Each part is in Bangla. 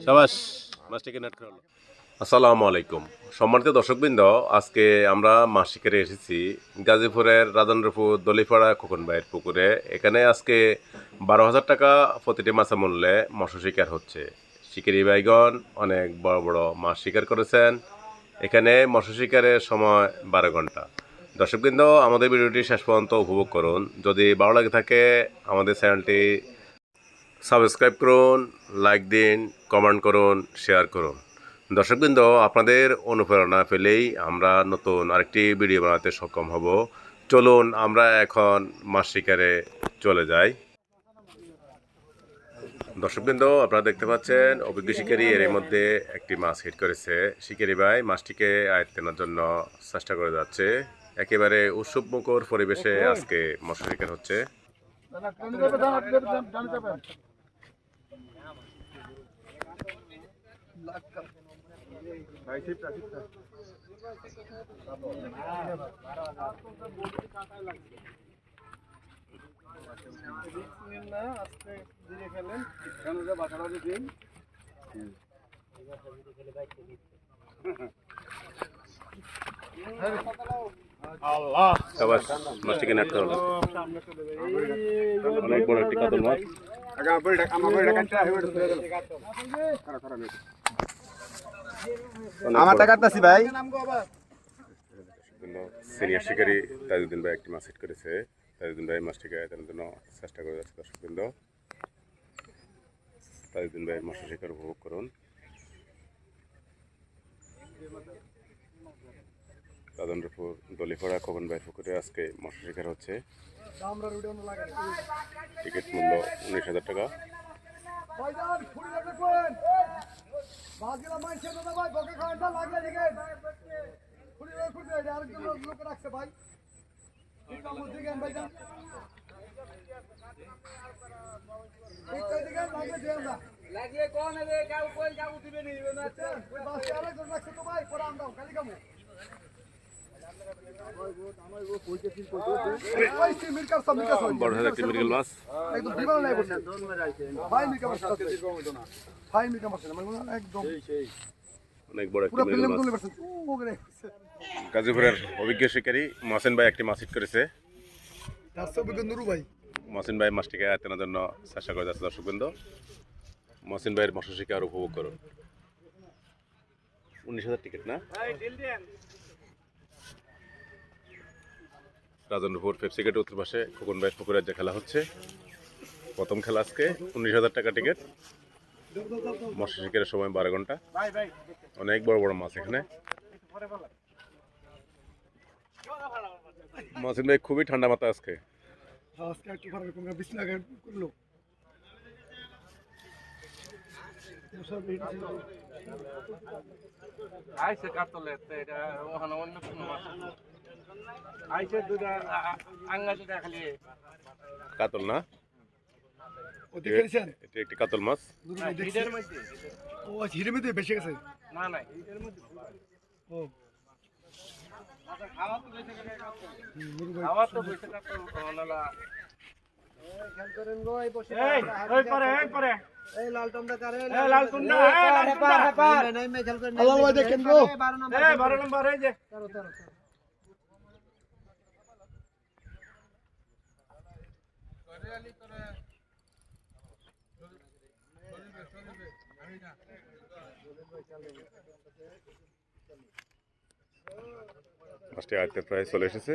সাবাস মাছটিকে নেট করা হলো। আসসালামু আলাইকুম সম্মানিত দর্শকবৃন্দ, আজকে আমরা মাছ শিকারে এসেছি গাজীপুরের রাজেন্দ্রপুর দলিপাড়া খোকন ভাইয়ের পুকুরে। এখানে আজকে 12,000 টাকা প্রতিটি মাছের মূল্যে মৎস্য শিকার হচ্ছে। শিকারী ভাইগণ অনেক বড় বড় মাছ শিকার করেছেন। এখানে মৎস্য শিকারের সময় 12 ঘন্টা। দর্শকবৃন্দ, আমাদের ভিডিওটি শেষ পর্যন্ত উপভোগ করুন। যদি ভালো লাগে থাকে আমাদের চ্যানেলটি সাবস্ক্রাইব করুন, লাইক দিন, কমেন্ট করুন, শেয়ার করুন। দর্শকবৃন্দ, আপনাদের অনুপ্রেরণা পেলেই আমরা নতুন আরেকটি ভিডিও বানাতে সক্ষম হব। চলুন আমরা এখন মাছ শিকারে চলে যাই। দর্শকবৃন্দ, আপনারা দেখতে পাচ্ছেন অভিজ্ঞ শিকারী এর মধ্যে একটি মাছ হিট করেছে। শিকারী ভাই মাছটিকে আয়ত্তের জন্য চেষ্টা করে যাচ্ছে। একেবারে উৎসব মুখর পরিবেশে আজকে মৎস্য শিকার হচ্ছে। সাবাস, মাছটিকে নেট করা হলো। অনেক বড় একটি কাতল মাছ। আমার টাকা কাটতাছি ভাই। সিনিয়র শিকারী তাজউদ্দিন ভাই একটি মাছ হিট করেছে। তাজউদ্দিন ভাই মাছটিকে আয়ত্তের জন্য চেষ্টা করে যাচ্ছে। দর্শকবৃন্দ, তাজউদ্দিন ভাইয়ের মৎস্য শিকার উপভোগ করুন। রাজেন্দ্রপুর দলিপাড়া খোকন ভাইয়ের পুকুরে আজকে মৎস্য শিকার হচ্ছে। টিকিট মূল্য 19,000 টাকা। বড় একটি মৃগেল মাছ। অনেক বড় একটি মৃগেল মাছ। গাজীপুরের অভিজ্ঞ শিকারী মহসিন ভাই একটি মাছ হিট করেছে। মহসিন ভাই মাছটিকে আয়ত্তের জন্য চেষ্টা করে যাচ্ছে। দর্শকবৃন্দ, মহসিন ভাইয়ের মৎস্য শিকার উপভোগ করুন। 19,000 টিকিট না? রাজেন্দ্রপুর পেপসি গেটের উত্তর পাশে খোকন ভাইয়ের পুকুরের যে খেলা হচ্ছে, প্রথম খেলা আজকে। 19,000 টাকা টিকিট। মৎস্য শিকারের সময় 12 ঘন্টা। অনেক বড় বড় মাছ এখানে। মহসিন ভাই খুবই ঠান্ডা মাথা আজকে। কাতল না? এটা একটি কাতল মাছ। মাছটি আয়ত্তে প্রায় চলে এসেছে।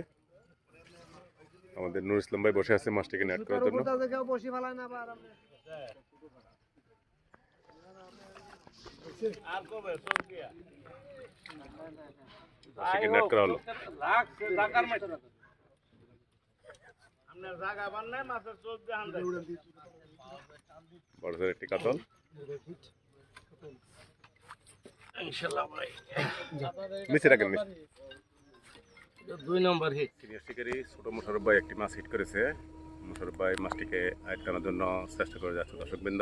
আমাদের নুর ইসলাম ভাই বসে আছে মাছটিকে নেট করার জন্য। নেট করা হলো। বড় একটি কাতল। নিচে রাখেন। 2 নম্বর হিট। সিনিয়র শিকারী ছোট মোশাররফ ভাই একটি মাছ হিট করেছে। মোশাররফ ভাই মাছটিকে আটকানোর জন্য চেষ্টা করে যাচ্ছে। দর্শকবৃন্দ,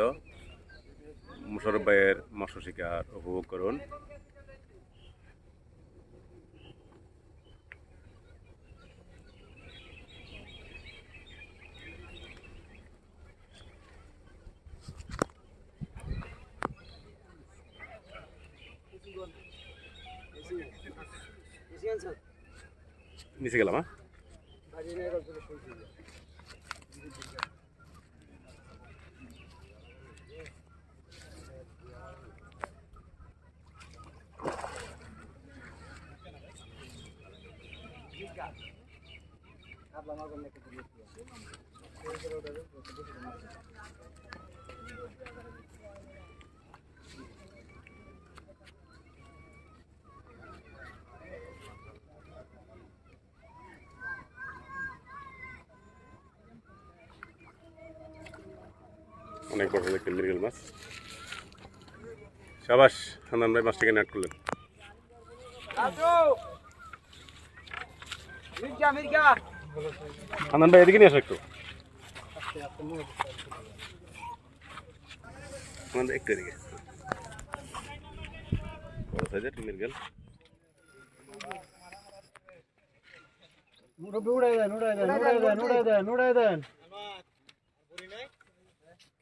মোশাররফ ভাইয়ের মৎস্য শিকার উপভোগ করুন। নিচে গেলাম, হ্যাঁ অনেক বড় একটা মৃগেল মাছ। সাবাস, হান্নান ভাই মাছটাকে নেট করলেন। হান্নান ভাই এদিকে নিয়ে আসো একটু, একটু এদিকে। বড় সাইজের মৃগেল।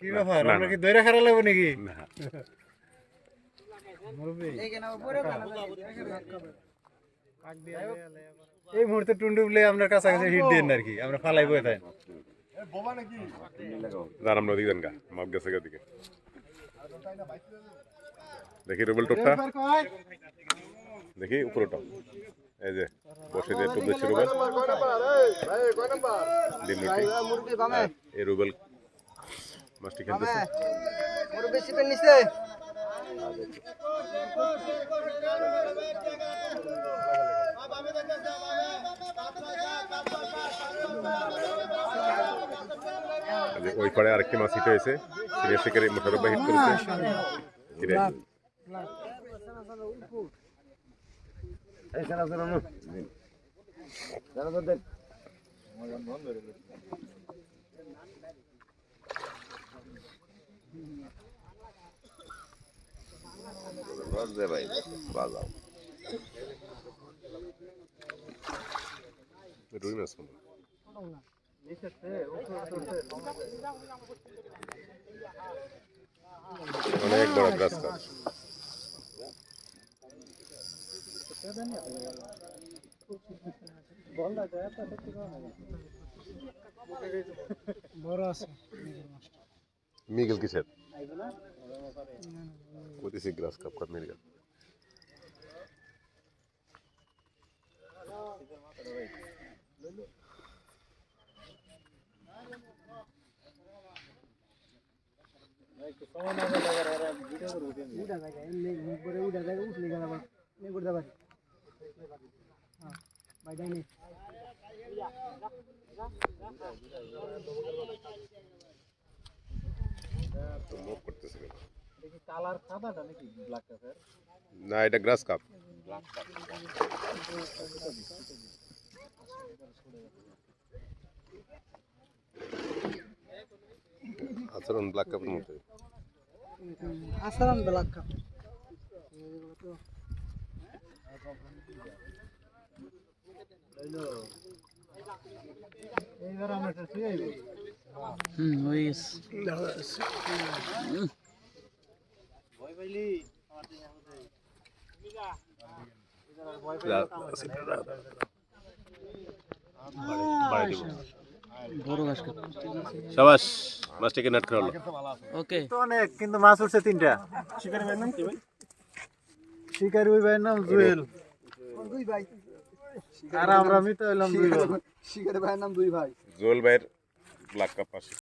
কি ব্যাপার, আমরা কি দইরা খারা লাগবো নাকি? এই মুহূর্তে টুন্ডুবলে আমরা কাছাকাছি হিট দেন আর কি, আমরা ফালাইবো এটাই। দাঁড়াম নদী দেন গা, মাপ গেছে গা দিকে। দেখি রুবেল টোপটা, দেখি উপরটা। এই যে বসে দিয়ে টোপ দিচ্ছে রুবেল। এই রুবেল মাছটি খেলতেছে। ওই পাড়ে আরেকটি মাছ হিট হয়েছে, সিনিয়র শিকারি মোশাররফ ভাই হিট করেছে। রুই মাছ অনেক বড় গ্রাস কাপ। মৃগেল কিসের কইতেছি, গ্রাস কাপ কাপ মৃগেল। না, এটা গ্রাস কাপ। আচরণ ব্ল্যাক কাপের মতো। আসারান ব্ল্যাক কাপ। এইবার আমরা এটা শুয়ে আইবো। ওই ভয় পাইলি বড় ঘাস কাপ। সাবাস, মাছটাকে নেট করা হলো। ওকে, তো অনেক, কিন্তু মাছ উঠছে 3টা। শিকারি ভাইয়ের নাম কি ভাই? শিকারি ওই ভাইয়ের নাম জুয়েল। দুই ভাই। আর আমরা মিতা হইলাম দুই ভাই। শিকারি ভাইয়ের নাম দুই ভাই। জুয়েল ভাইয়ের ব্ল্যাক কাপ পাশে।